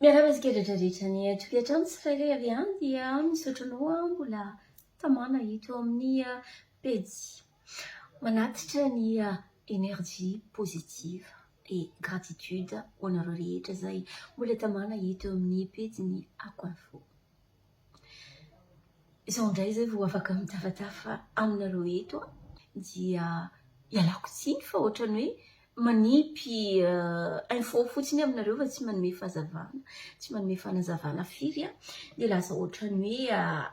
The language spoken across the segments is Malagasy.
Miarahaba rehetrarehetra ny tokantrano tsirairay avy any dia misaotra anao mbola tamana hito amin'ny pejy manatitra ny énergie positive et gratitude ho anareo rehetra izay mbola tamana hito amin'ny pejy ny Akoinfo. Izao indray izay vao afaka mitafatafa aminareo eto dia ialako tsiny fa ohatrany hoe manipy info fotsiny aminareo fa tsy manome fahazavana, tsy manome fanazavana firy dia lasa ohatrany hoe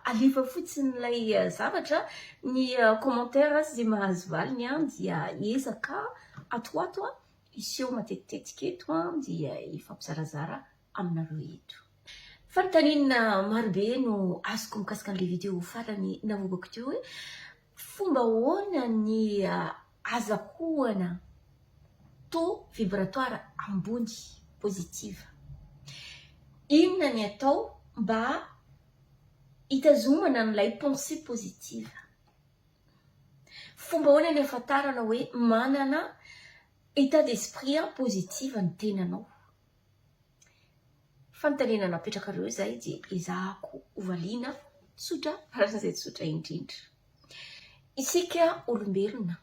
aliva fotsiny ilay zavatra ny commentaire sy izay mahazo valiny dia ezaka atoato iseho matetitetika eto dia ifampizarazara aminareo eto. Fanontaniana marobe no azoko mikasika an'ilay vidéo farany navovako teo hoe fomba ahoana ny azahoana taux vibratoire ambony positive. Inona ny atao mba hitazomana n'ilay pensée positive? Fomba ahoana ny ahafantarana hoe manana état d'esprit positive ny tenanao? Fanontaniana napetrakareo izay dia ezahako hovaliana tsotra faran'izay tsotra indrindra. Isika olombelona,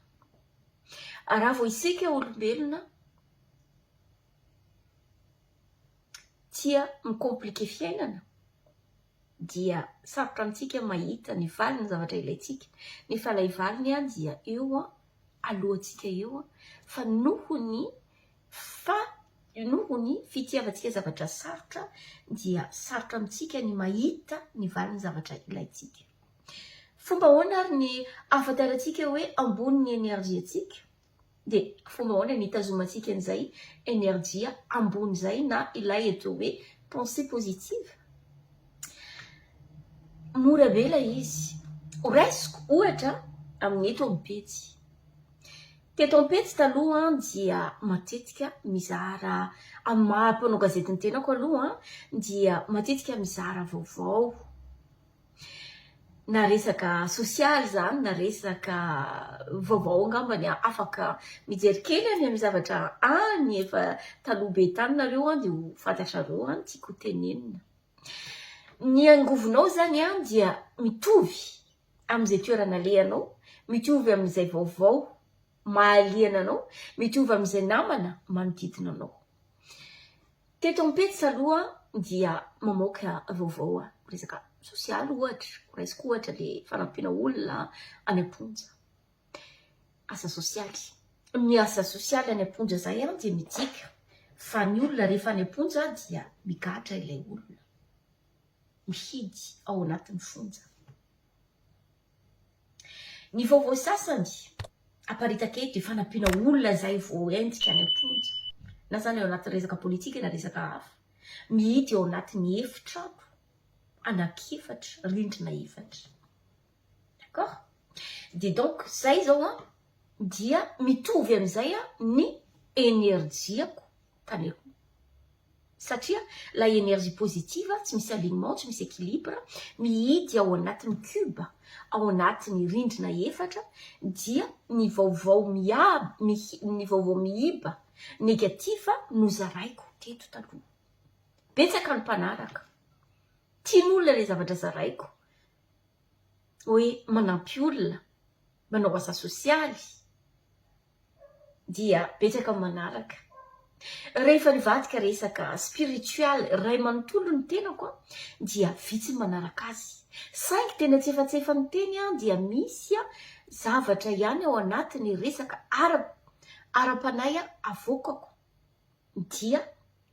raha vao isika olombelona tia mikomplike fiainana dia sarotra amintsika mahita ny valiny zavatra ilaintsika. Nefa ilay valiny dia eo alohantsika eo fa nohony fitiavantsika zavatra sarotra dia sarotra amintsika ny mahita ny valiny zavatra ilaintsika. Fomba ahoana ary ny ahafantarantsika hoe ambony ny energia antsika? Dia fomba ahoana ny hitazomantsika an'izay energia ambony izay na ilay atao hoe pensée positive? Mora be ilay izy. Raisiko ohatra amin'ny eto amin'ny pejy. Teto amin'ny pejy taloha dia matetika mizara amin'ny maha-mpanao gazety ny tenako aloha dia matetika mizara vaovao. Na resaka sosialy izany, na resaka vaovao angambany afaka mijery kely amin'ny zavatra any efa taloha be tany nareo dia ho fantatrareo tiako tenenina. Ny angovinao zany dia mitovy amin'izay toerana lehanao, mitovy amin'izay vaovao mahaliana anao, mitovy amin'izay namana manodidina anao. Teto amin'ny pejy taloha dia mamoaka vaovao resaka sosialy ohatra, raisiko ohatra ilay fanampiana olona any am-ponja. Asa sosialy. Ny asa sosialy any am-ponja izay dia midika fa ny olona rehefa any am-ponja dia migatra ilay olona, mihidy ao anatin'ny fonja. Ny vaovao sasany aparitaka eto dia fanampiana olona izay vao endrika any am-ponja. Na zany ao anatin'ny resaka politika na resaka hafa. Mihidy ao anatin'ny efitrano anankiefatra, rindrina efatra. D'accord? Dia donc zay zao dia mitovy amin'izay ny énergiako tany aloha. Satria la énergie positive tsy misy alignement, tsy misy équilibre, mihidy ao anatin'ny cube, ao anatin'ny rindrina efatra dia ny vaovao mihiba negativa nozaraiko teto taloha. Betsaka ny mpanaraka tian'olona ilay zavatra zaraiko hoe manampy olona, manao asa sosialy dia betsaka manaraka. Rehefa nivadika resaka spiritual ray manontolo ny tenako dia vitsy manaraka azy. Saingy tena tsefatsefa ny teny dia misy zavatra ihany ao anatin'ny resaka ara-panay avokako dia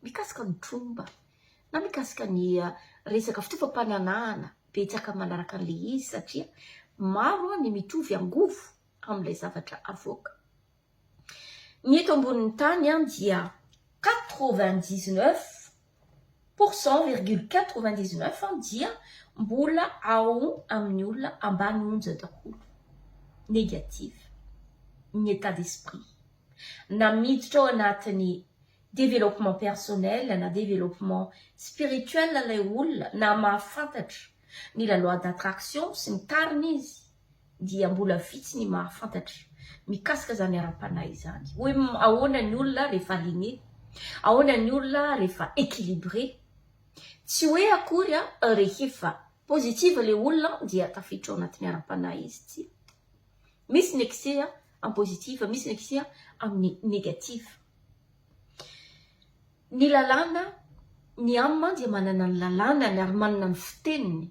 mikasika ny tromba na mikasika ny resaka fitaovam-pananahana. Betsaka manaraka an'ilay izy satria maro ny mitovy angovo amin'ilay zavatra avoaka. Ny eto ambonin'ny tany dia 99,99% dia mbola ao amin'ny olona ambany onja daholo. Négative. Ny état d'esprit. Na miditra ao anatin'ny développement personnel na développement spirituel ilay olona na mahafantatra ny la loi d'attraction sy ny tariny izy dia mbola vitsy ny mahafantatra mikasika zany ara-panahy izany. Hoe ahoana ny olona rehefa aligné, ahoana ny olona rehefa équilibré, tsy hoe akory rehefa pozitiva le olona dia tafiditra ao anatin'ny aram-panahy izy tsy. Misy ny excès en positive, misy ny excès amin'ny négative. Ny lalàna, ny âme dia manana ny lalànany ary manana ny fiteniny.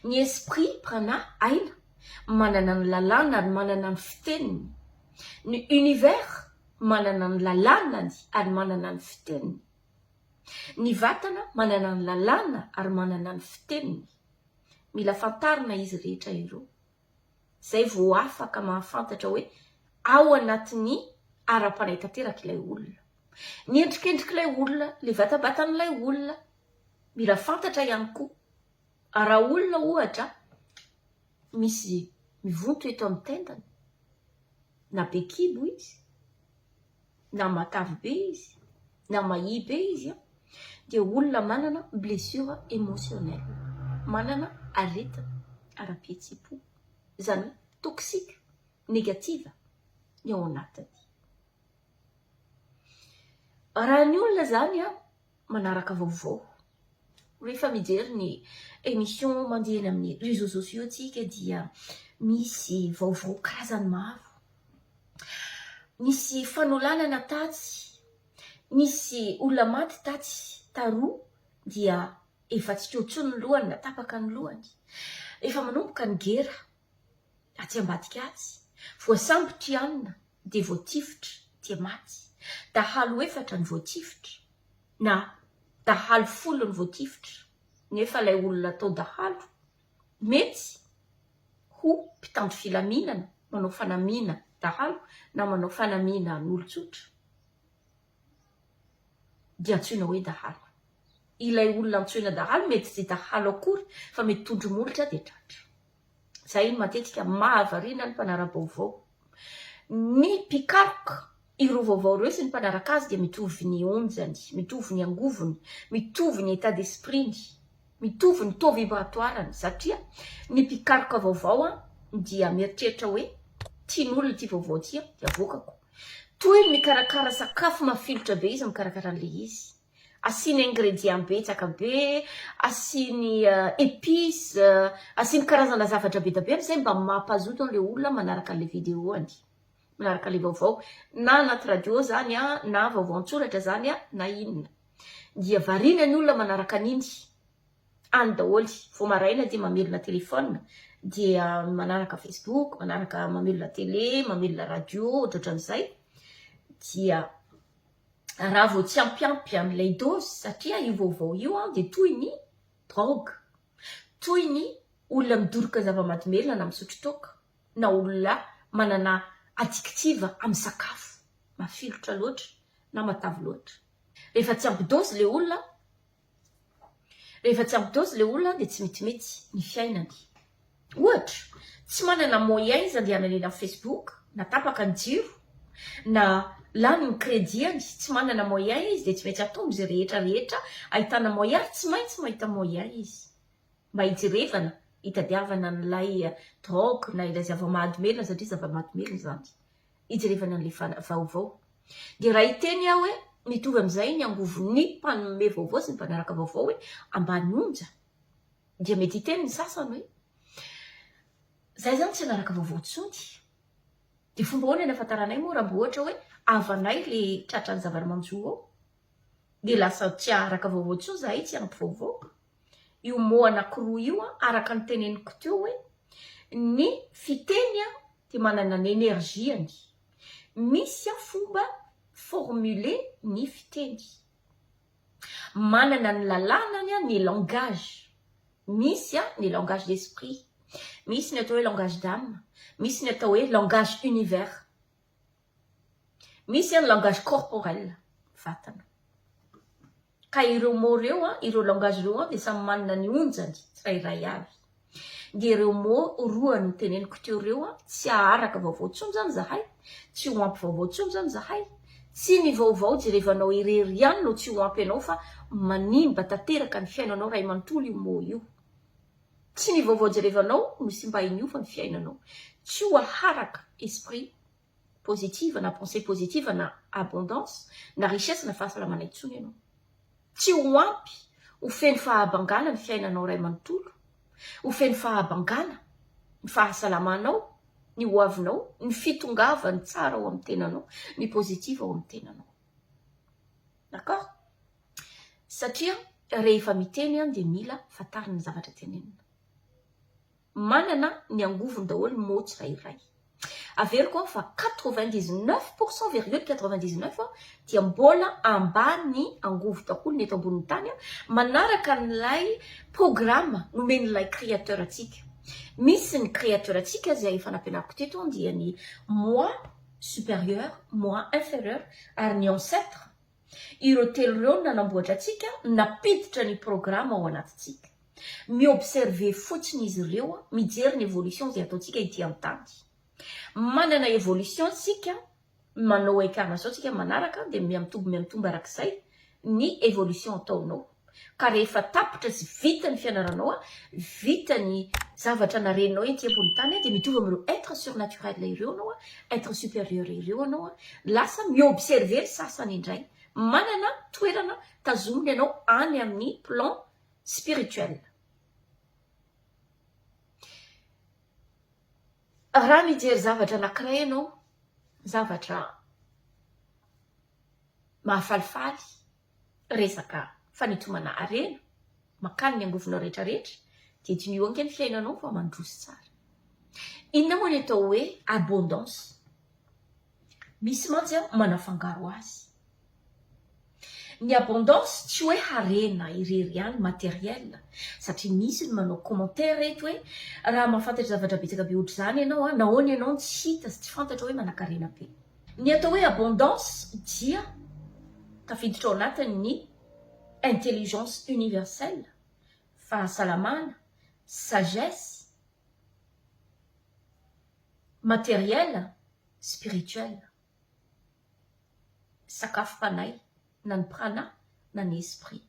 Ny esprit prana aina manana ny lalàna ary manana ny fiteniny. Ny univers manana ny lalànany ary manana ny fiteniny. Ny vatana manana ny lalàna ary manana ny fiteniny. Mila fantarina izy rehetra ireo. Zay vao afaka mahafantatra hoe ao anatin'ny ara-panahy tanteraka ilay olona. Ny endrikendrik'ilay olona, le vatabatan'ilay olona, mila fantatra ihany koa. Raha olona ohatra misy mivonto eto amin'ny tendany, na be kibo izy, na matavy be izy, na mahia be izy, dia olona manana blessure émotionnelle, manana aretina ara-pihetsi-po, zany toxique, négative ny ao anatiny. Raha ny olona zany manaraka vaovao. Rehefa mijery ny émission mandeha eny amin'ny réseaux sociaux antsika dia misy vaovao karazany maro. Nisy fanolanana tatsy, nisy olona maty tatsy taroa dia efa tsy trotso ny lohany na tapaka ny lohany. Efa manomboka ny gera aty ambadika azy. Voasambotra ianina dia voatifitra dia maty. Dahalo 4 ny voatifitra na dahalo 10 ny voatifitra. Nefa ilay olona atao dahalo mety ho mpitandro filaminana, manao fanamiana dahalo na manao fanamiana n'olon-tsotra. Dia antsoina hoe dahalo. Ilay olona antsoina dahalo mety tsy dahalo akory fa mety tondromolotra dia tratra. Zay matetika mahavariana ny mpanara-baovao. Ny mpikaroka ireo vaovao ireo sy ny mpanaraka azy dia mitovy ny onjany, mitovy ny angovony, mitovy ny état d'esprit-ny, mitovy ny taux vibratoirany satria ny mpikaroka vaovao dia mieritreritra hoe tian'olona ity vaovao ity dia avokako. Toy ny mikarakara sakafo mafilotra be izy mikarakara an'ilay izy. Asiny ingrédient betsaka be, asiny épices, asiny karazana zavatra be da be am'izay mba mampazoto an'ilay olona manaraka an'ilay vidéoany, manaraka an'ilay vaovao na anaty radio zany na vaovao an-tsoratra zany na inona. Dia variana ny olona manaraka an'iny any daholy. Vao maraina dia mamelona telefona, dia manaraka Facebook, manaraka mamelona télé, mamelona radio, ohatran'izay. Dia raha vao tsy ampiampy amin'ilay dose satria io vaovao io dia toy ny drogue, toy ny olona midoroka zava-mahadomelina na misotro toaka, na olona manana addictive amin'ny sakafo mafilotra loatra na matavy loatra. Rehefa tsy ampy dose le olona, dia tsy metimety ny fiainany. Ohatra, tsy manana moyen izy andeha hanalina Facebook, na tapaka ny jiro, na lany ny crédit-any, tsy manana moyen izy dia tsy maintsy atao izay rehetra ahitana moyen, tsy maintsy mahita moyen izy mba hijerevana, hitadiavana n'ilay drogue na ilay zava-mahadomelina satria zava-mahadomelina zany, hijerevana n'ilay vaovao. Dia raha hiteny aho hoe mitovy amin'izay ny angovon'ny mpanome vaovao sy ny mpanaraka vaovao hoe ambany onja, dia mety hiteny ny sasany hoe zay zany tsy anaraka vaovao tsony. Dia fomba hoana ny ahafantaranay moa raha mbo ohatra hoe avanay le tratran'ny zavamaitso ao, dia lasa tsy araka vaovao tsony zahay, tsy ampy vaovao. Io mot anankiroa io araka ny teneniko teo hoe ny fiteny dia manana ny énergiany. Misy fomba formuler ny fiteny, manana ny lalànany ny langage. Misy ny langage d'esprit, misy ny atao hoe langage d'âme, misy ny atao hoe langage univers, misy ny langage corporel, vatana. Ka ireo mots ireo ireo langage ireo dia samy manana ny onjany tsirairay avy. Dia ireo mots roa no teneniko teo ireo tsy aharaka vaovao tsony zany zahay, tsy ho ampy vaovao tsony zany zahay, tsy ny vaovao jerevanao irery ihany no tsy ho ampy anao fa manimba tanteraka ny fiainanao ray manontolo io mot io. Tsy ny vaovao jerevanao no sy mba inio fa ny fiainanao. Tsy ho aharaka esprit positive na pensée positive na abondance na richesse na fahasalamana intsony ianao. Tsy ho ampy ho feno fahabangana ny fiainanao ray manontolo, ho feno fahabangana ny fahasalamanao, ny hoavinao, ny fitongava ny tsara ao amin'ny tenanao, ny pozitiva ao amin'ny tenanao. D'accord? Satria rehefa miteny dia mila fantarina ny zavatra tenenina. Manana ny angovony daholo moa tsirairay. Averiko fa 99,99 dia mbola ambany angovo daholo ny eto ambonin'ny tany manaraka n'ilay programa nomen'ilay créateur atsika. Misy ny créateur atsika izay efa nampianariko teto dia ny moi supérieur, moi inférieur ary ny ancêtre. Ireo telo ireo nanamboatra atsika napiditra ny programa ao anatintsika. Miobserve fotsiny izy ireo, mijery ny évolution izay ataontsika ity amin'ny tany. Manana évolution sika, manao incarnation sika manaraka dia miamitombo arak'izay ny évolution ataonao. Ka rehefa tapitra sy vita ny fianaranao, vita ny zavatra narenao ety ambony tany dia mitovy amin'ireo être surnaturel ireo anao, être supérieur ireo anao, lasa miobserver sasany indray. Manana toerana tazominy ianao any amin'ny plan spirituel. Raha mijery zavatra anankiray ianao, zavatra mahafalifaly, resaka fanitomana harena, makany ny angovinao rehetrarehetra, dia dinionka ny fiainanao fa mandroso tsara. Inona moa ny atao hoe abondance? Misy mantsy manafangaro azy. Ny abondance tsy hoe harena irery ihany matériel, satria misy ny manao commentaire reto hoe raha mahafantatra zavatra betsaka be ohatr' izany ianao, nahoana ianao tsy hita sy tsy fantatra hoe manan-karena be. Ny atao hoe abondance dia tafiditra ao anatiny ny intelligence universelle, fahasalamana, sagesse, matériel, spirituel, sakafo-panay, na ny prana, na ny esprit.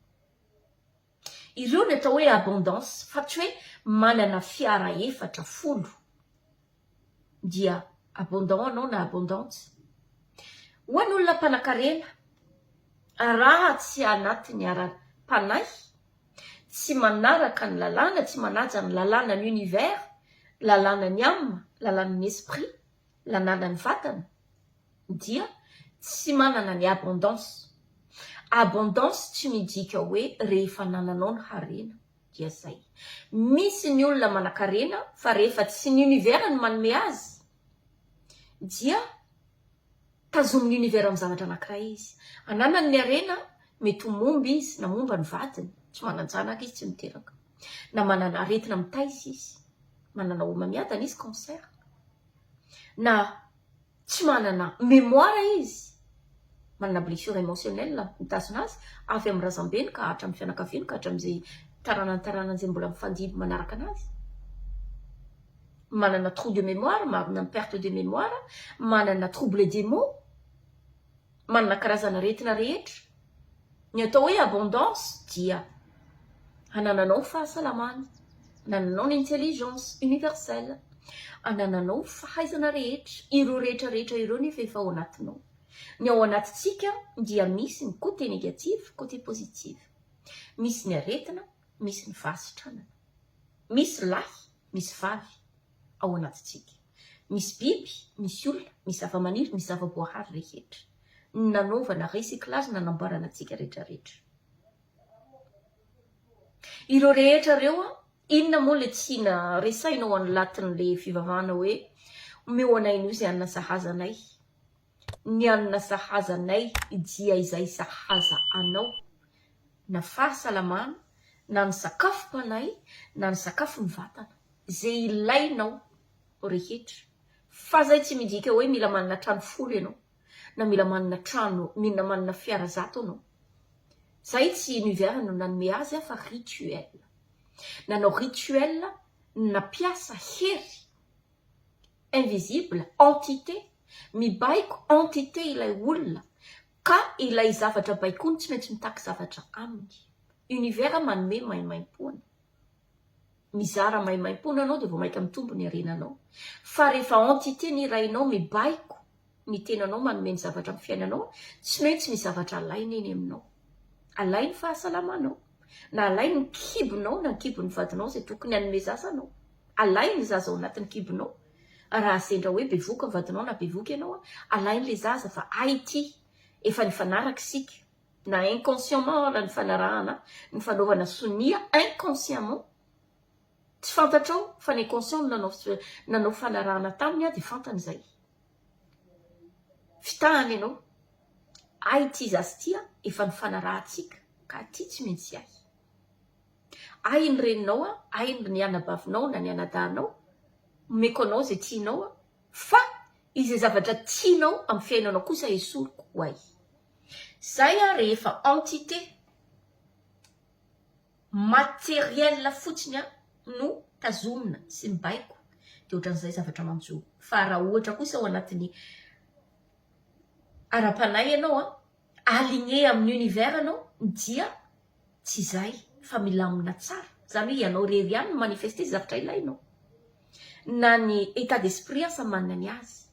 Ireo ny atao hoe abondance, fa tsy hoe manana fiara efatra folo dia abondant anao na abondante. Ho an'olona mpanan-karena, raha tsy anatiny ara-panay, tsy manaraka ny lalàna, tsy manaja ny lalàna ny univers, lalàna ny âme, lalàna ny esprit, lalàna ny vatana, dia tsy manana ny abondance. Abondance tsy midika hoe rehefa nananao ny harena dia zay. Misy ny olona manan-karena fa rehefa tsy ny univers ny manome azy dia tazomin'ny univers amin'ny zavatra anankiray izy. Ananany ny harena mety momba izy na momba ny vatiny, tsy manan-janaka izy, tsy miteraka, na manana aretina mitaiza izy, manana homa miadana izy, cancer, na tsy manana mémoire izy, manana blessure émotionnelle mitasina azy avy amin'ny razambeny ka hatramin'ny fianakaviany ka hatramin'izay taranany izay mbola mifandimby manaraka anazy. Manana trou de mémoire, manana perte de mémoire, manana trouble des mots, manana karazana aretina rehetra. Ny atao hoe abondance dia anananao fahasalamana, anananao ny intelligence universelle, anananao fahaizana rehetra, ireo rehetrarehetra ireo nefa efa ao anatinao. Ny ao anatintsika dia misy ny côté négatif, côté positif. Misy ny aretina, misy ny fahasitranana. Misy lahy, misy vavy ao anatintsika. Misy biby, misy olona, misy zava-maniry, misy zava-boahary rehetra. Nanaovana recyclage, nanamboarana antsika rehetrarehetra. Ireo rehetra ireo, inona moa le tsy resainao anatin'le fivavahana hoe omeo anay io izay anona sahazanay. Ny anona sahazanay dia izay sahaza anao, na fahasalamana, na ny sakafo-panay, na ny sakafo ny vatana, izay ilainao rehetra. Fa zay tsy midika hoe mila manana trano folo ianao, na mila manana trano, mila manana fiara zato anao. Zay tsy univers no nanome azy fa rituel. Nanao rituel napiasa hery invisible, entité, mibaiko entité ilay olona, ka ilay zavatra baikony tsy maintsy mitaky zavatra aminy. Univers manome maimaim-poana. Mizara maimaim-poana anao dia vao maika mitombo ny arenanao. Fa rehefa entité ny irainao mibaiko, ny tenanao manome ny zavatra amin'ny fiainanao, tsy maintsy ny zavatra alaina eny aminao. Alainy fahasalamanao, na alay ny kibonao na kibon'ny vadinao zay tokony anome zazanao. Alay ny zaza ao anatin'ny kibonao. Raha sendra hoe bevoka ny vadinao na bevoka ianao, alay ny le zaza fa ity efa nifanaraka sika. Na inconsciemment la ny fanarahana, ny fanaovana sonia inconsciemment. Tsy fantatrao fa ny inconscient nanao fanarahana taminy dia fantany izay. Fitahany ianao. Ity zazy tia efa nifanarahantsika ka ty tsy maintsy ay ny reninao ay ny anabavinao na ny anadanao meko anao zay tianao fa izay zavatra tianao amin'ny fiainanao kosa esoriko ho ay. Zay rehefa entité matériel fotsiny no tazomina sy mibaiko dia ohatran'izay zavatra manjono. Fa raha ohatra kosa ao anatin'ny ara-panahy ianao aligné amin'ny univers anao dia tsy izay fa milamina tsara. Zany hoe ianao rery ihany no manifester zavatra ilainao. Na ny état d'esprit samy manana ny azy.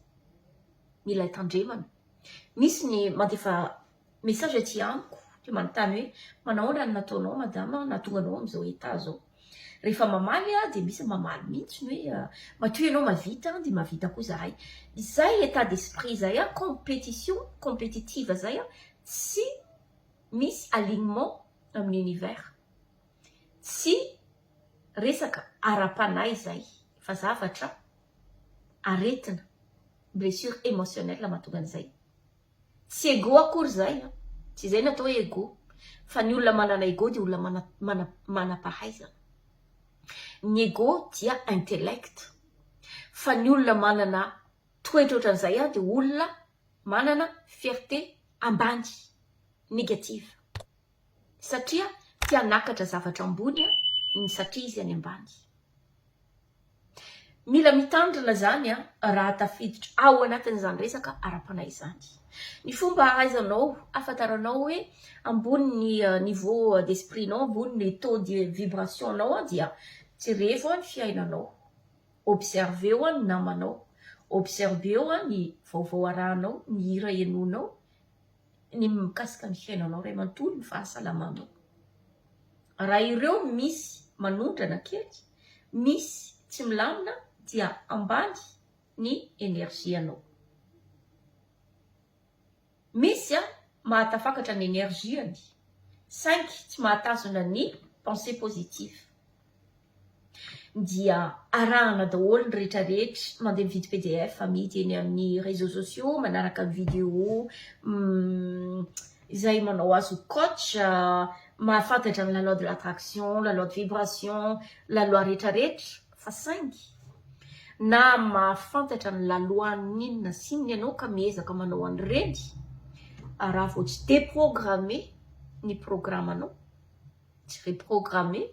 Mila tandremana. Misy ny mandefa message aty amiko dia manontany hoe manahoana ny nataonao madama nahatonga anao amin'izao état zao. Rehefa mamaly dia misy mamaly mihitsy hoe matoa ianao mavita dia mavita koa zahay. Izay état d'esprit zay compétition compétitive zay tsy misy alignement amin'ny univers. Tsy resaka ara-panahy zay fa zavatra aretina blessure émotionnelle mahatonga an'izay. Tsy ego akory zay tsy izay natao hoe ego fa ny olona manana ego dia olona manam-pahaizana. Ny ego dia intellect fa ny olona manana toetra ohatran'izay dia olona manana fierté ambany négative satria tia nakatra zavatra ambony ny satria izy any ambany. Mila mitandrina zany raha tafiditra ao anatin'izany resaka ara-panahy izany. Ny fomba ahaizanao afantaranao hoe ambony ny niveau d'esprit-nao, ambony ny taux de vibration-nao dia jereo ny fiainanao. Observe eo ny namanao, observe eo ny vaovao arahanao, ny hira ianonao, ny mikasika ny fiainanao ray manontolo, ny fahasalamanao. Raha ireo misy manondrana kely, misy tsy milamina dia ambany ny énergie-nao. Misy mahatafakatra ny énergie-ny, saingy tsy mahatazona ny pensée positive. Dia arahana daholo ny rehetrarehetra mandeha mividy PDF amidy eny amin'ny réseaux sociaux manaraka ny vidéo izay manao azo coach mahafantatra ny la loi de l'attraction, la loi de vibration, la loi rehetrarehetra fa saingy na mahafantatra ny la loi ninona sy ny ianao ka miezaka manao an'ireny raha vao tsy déprogrammer ny programme-anao, tsy reprogrammer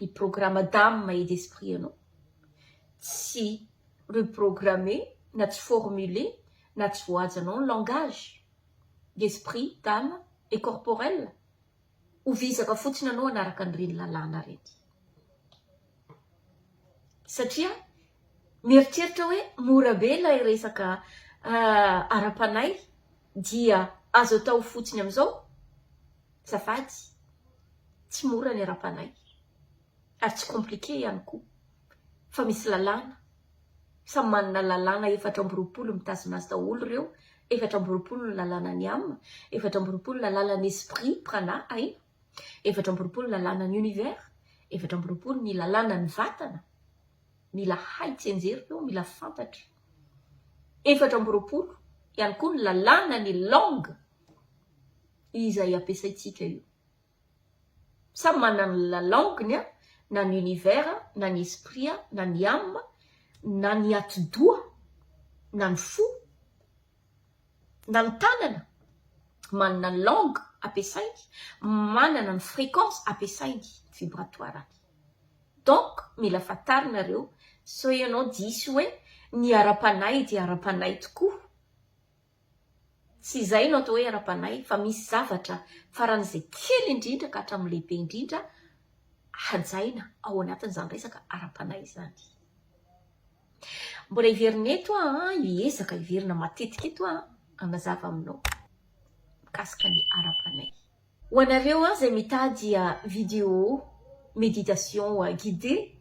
ny programme d'âme et d'esprit anao, tsy reprogrammer na tsy formuler na tsy voajanao ny langage d'esprit, d'âme et corporel ho vizaka fotsiny anao anaraka an'ireny lalàna ireny. Satria mieritreritra hoe mora be ilay resaka ara-panahy dia azo atao fotsiny amin'izao zafady tsy mora ny ara-panahy ary tsy compliqué ihany koa fa misy lalàna samy manana lalàna 420 mitazona azy daholo ireo 420 lalàna ny âme, 420 lalàna ny esprit prana aina, 420 lalàna ny univers, 420 ny lalàna ny vatana. Mila hay tsy enjery eo, mila fantatra. 420 ihany koa ny lalàna ny langue izay ampiasaitsika io. Samy manana la langue na ny univers, na ny esprit, na ny âme, na ny ati-doha, na ny fo, na ny tanana. Manana ny langue ampiasainy, manana ny fréquence ampiasainy vibratoire. Donc mila fantarinareo so ianao diso hoe ny ara-panahy dia ara-panahy tokoa. Tsy izay no atao hoe ara-panahy fa misy zavatra faran'izay kely indrindra ka hatramin'ny lehibe indrindra hajaina ao anatin'izany resaka ara-panahy izany. Mbola hiverina eto hiezaka hiverina matetika eto anazava aminao mikasika ny ara-panahy. Ho anareo zay mitady vidéo méditation guidée,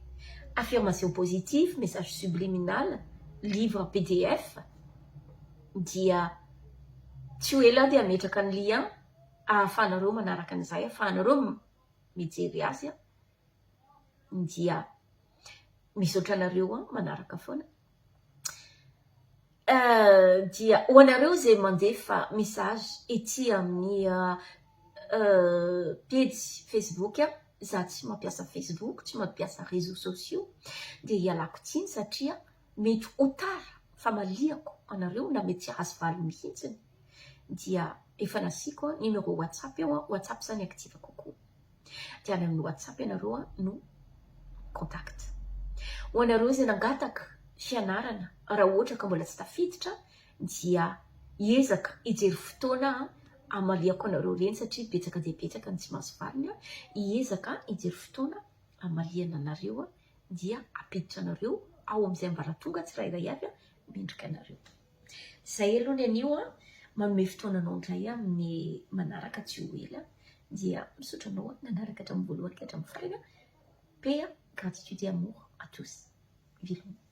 affirmation positive, message subliminal, livre PDF, dia tsy ho ela dia ametraka ny lien ahafahanareo manaraka an'izay, ahafahanareo mijery azy dia misaotra anareo manaraka foana. Dia ho anareo zay mandefa message ety amin'ny page Facebook, za tsy mampiasa Facebook, tsy mampiasa réseaux sociaux, dia ialako tsiny satria mety ho tara famaliako anareo na mety tsy ahazo valo mihitsiny, dia efa nasiako numéro WhatsApp eo, WhatsApp zany active kokoa, dia any amin'ny WhatsApp ianareo no contact. Ho anareo zay nangataka fianarana, raha ohatra ka mbola tsy tafiditra, dia hiezaka hijery fotoana amaliako anareo reny satria betsaka dia betsaka ny tsy mahazo valiny, hiezaka hijery fotoana amaliana anareo dia apiditra anareo ao amin'izay ambaratonga tsirairay avy mendrika anareo. Zay aloha ny anio manome fotoananao indray amin'ny manaraka tsy ho ela, dia misaotra anao nanaraka hatramin'ny voalohany ka hatramin'ny farany. Paix, gratitude et amour à tous. Vivons.